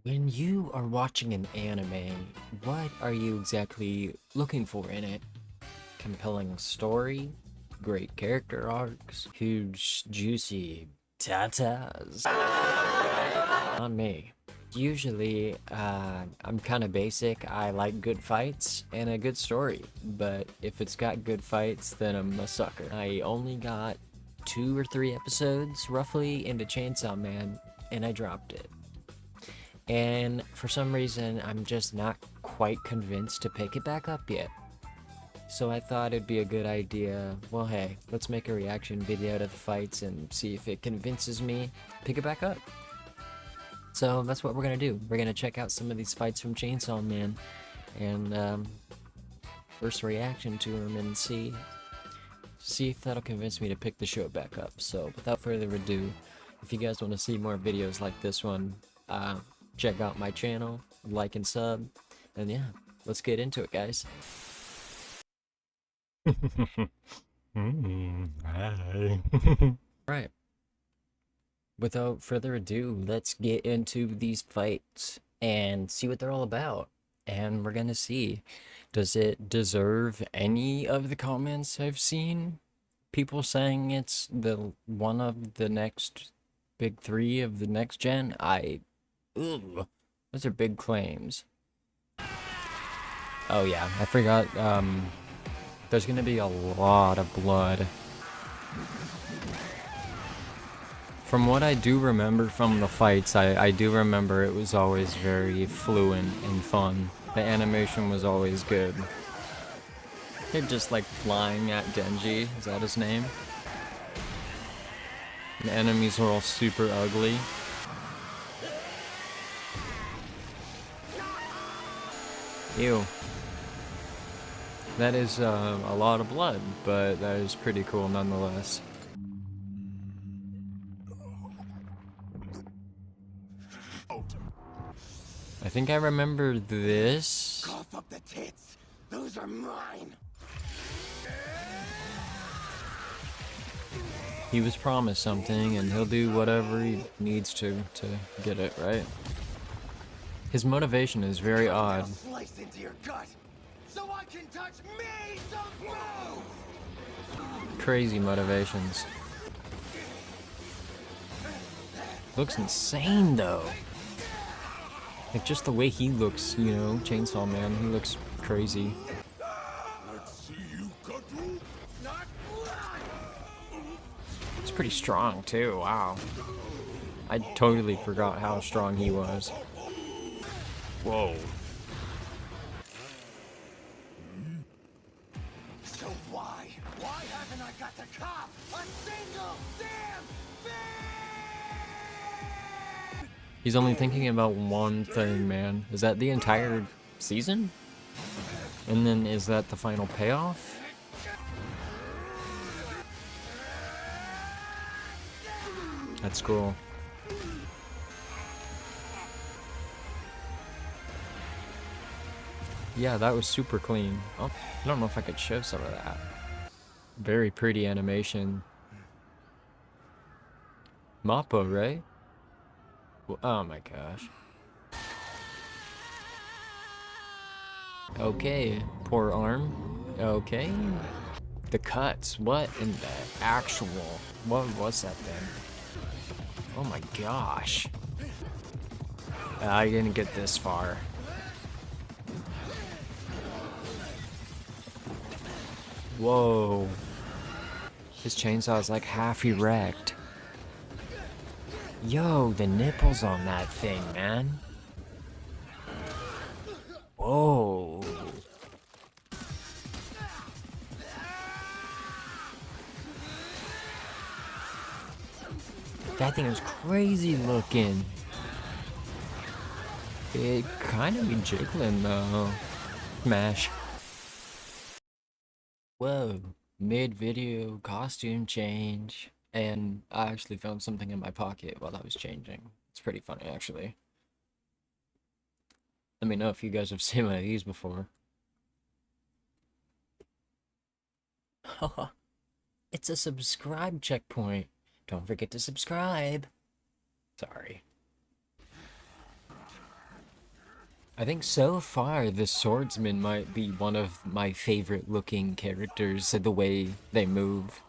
When you are watching an anime, what are you exactly looking for in it? Compelling story? Great character arcs? Huge, juicy tatas? Not me. Usually, I'm kind of basic. I like good fights and a good story, but if it's got good fights, then I'm a sucker. I only got 2 or 3 episodes, roughly, into Chainsaw Man, and I dropped it. And for some reason, I'm just not quite convinced to pick it back up yet. So I thought it'd be a good idea, well hey, let's make a reaction video to the fights and see if it convinces me to pick it back up. So that's what we're gonna do. We're gonna check out some of these fights from Chainsaw Man and first reaction to them and see if that'll convince me to pick the show back up. So without further ado, if you guys want to see more videos like this one, check out my channel, like and sub, and yeah, let's get into it, guys. Hi. Right. Without further ado, let's get into these fights and see what they're all about. And we're gonna see, does it deserve any of the comments I've seen? People saying it's the one of the next big three of the next gen? Ugh, those are big claims. Oh yeah, I forgot, there's gonna be a lot of blood. From what I do remember from the fights, I do remember it was always very fluent and fun. The animation was always good. They're just like flying at Denji, is that his name? The enemies are all super ugly. Ew. That is a lot of blood, but that is pretty cool nonetheless. I think I remember this. Cough up the tits. Those are mine. He was promised something, and he'll do whatever he needs to get it, right? His motivation is very odd. Slice into your gut, so I can touch me some food. Crazy motivations. Looks insane, though. Like, just the way he looks, you know, Chainsaw Man, he looks crazy. Let's see you cuddle. Not blood. He's pretty strong, too, wow. I totally forgot how strong he was. Whoa. So why haven't I got to cop a single damn thing? He's only thinking about one thing, man. Is that the entire season? And then is that the final payoff? That's cool. Yeah, that was super clean. Oh, I don't know if I could show some of that. Very pretty animation. Mappa, right? Oh my gosh. Okay, poor arm. Okay. The cuts, what in the actual... What was that then? Oh my gosh. I didn't get this far. Whoa. His chainsaw is like half erect. Yo, the nipples on that thing, man. Whoa. That thing is crazy looking. It kind of be jiggling though. Smash. Whoa, mid-video costume change. And I actually found something in my pocket while I was changing. It's pretty funny, actually. Let me know if you guys have seen one of these before. It's a subscribe checkpoint. Don't forget to subscribe. Sorry. I think so far the swordsman might be one of my favorite looking characters, the way they move.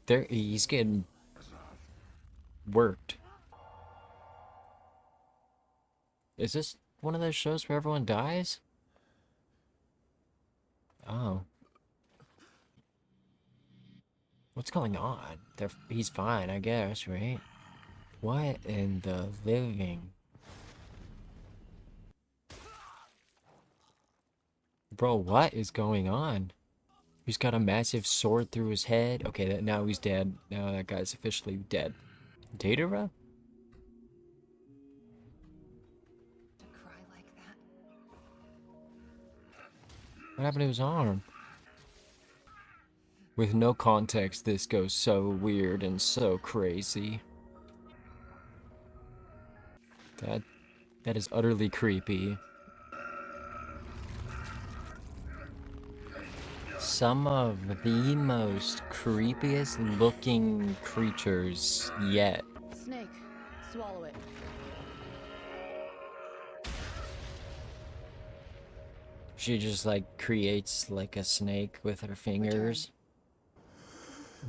There, he's getting worked. Is this one of those shows where everyone dies? Oh. What's going on? He's fine, I guess, right? What in the living? Bro, what is going on? He's got a massive sword through his head. Okay, now he's dead. Now that guy's officially dead. Datara? To cry like that. What happened to his arm? With no context, this goes so weird and so crazy. That is utterly creepy. Some of the most creepiest looking creatures yet. Snake, swallow it. She just like creates like a snake with her fingers.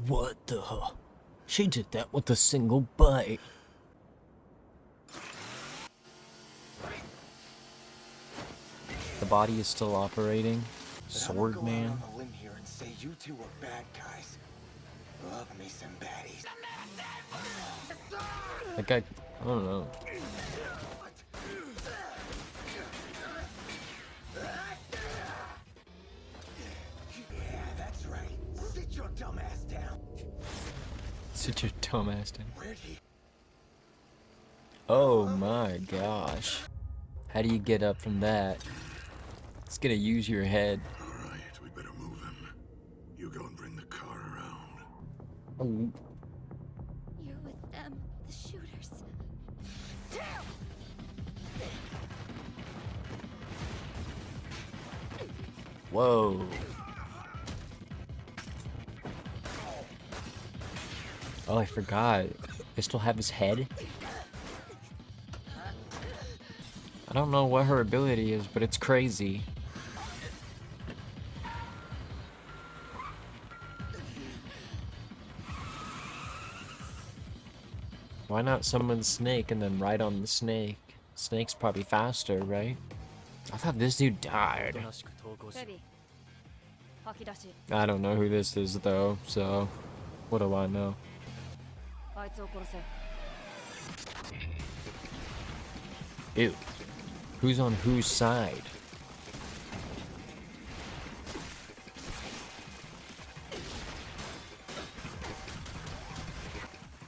What the? She did that with a single bite. The body is still operating. Sword man. On a limb here and say you two are bad guys. Love me some baddies. That guy, I don't know. Yeah, that's right. Sit your dumb ass down. Sit your dumb ass down. Where'd he? Oh my gosh. How do you get up from that? It's gonna use your head. Alright, we better move him. You go and bring the car around. Oh. You're with them, the shooters. Whoa. Oh, I forgot. They still have his head? I don't know what her ability is, but it's crazy. Why not summon Snake and then ride on the snake? Snake's probably faster, right? I thought this dude died. Ready. Hakidashi. I don't know who this is though, so what do I know? あいつを殺せ。 Ew. Who's on whose side?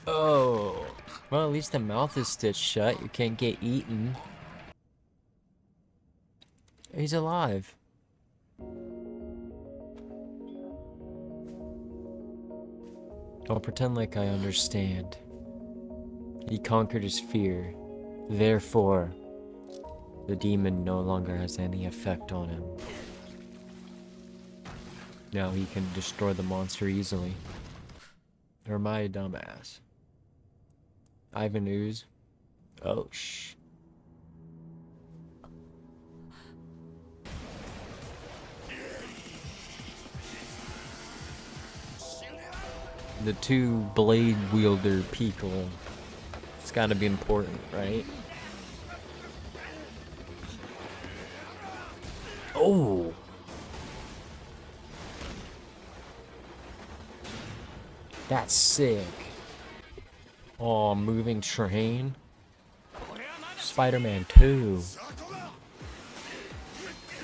Oh. Well, at least the mouth is stitched shut. You can't get eaten. He's alive. I'll pretend like I understand. He conquered his fear. Therefore, the demon no longer has any effect on him. Now he can destroy the monster easily. Or am I a dumbass? Ivan Ooze? Oh, shh. The two blade wielder people. It's gotta be important, right? Oh! That's sick. Oh, moving train. Spider-Man 2.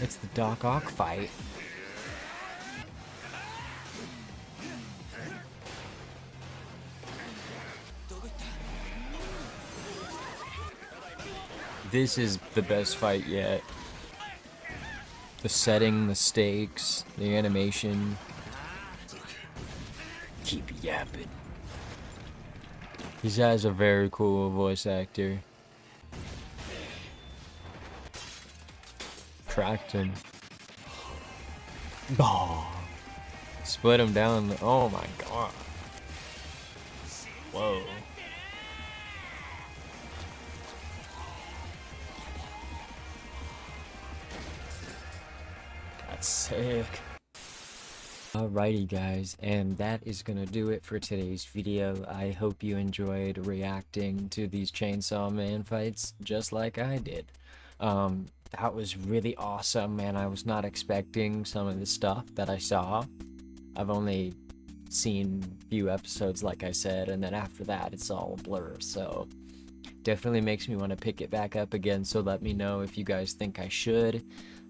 It's the Doc Ock fight. This is the best fight yet. The setting, the stakes, the animation. Keep yapping. He has a very cool voice actor. Cracked him. Oh. Split him down. Oh my god. Whoa. Sick. Alrighty guys, and that is gonna do it for today's video. I hope you enjoyed reacting to these Chainsaw Man fights just like I did. That was really awesome, and I was not expecting some of the stuff that I saw. I've only seen a few episodes, like I said, and then after that it's all a blur, so definitely makes me want to pick it back up again. So let me know if you guys think I should,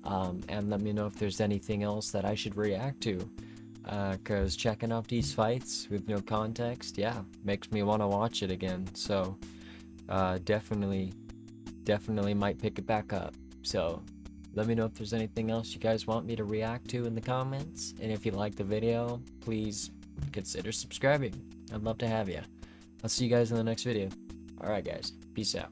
and let me know if there's anything else that I should react to, because checking out these fights with no context, yeah, makes me want to watch it again. So definitely might pick it back up. So let me know if there's anything else you guys want me to react to in the comments, and if you like the video, please consider subscribing. I'd love to have you. I'll see you guys in the next video. Alright guys, peace out.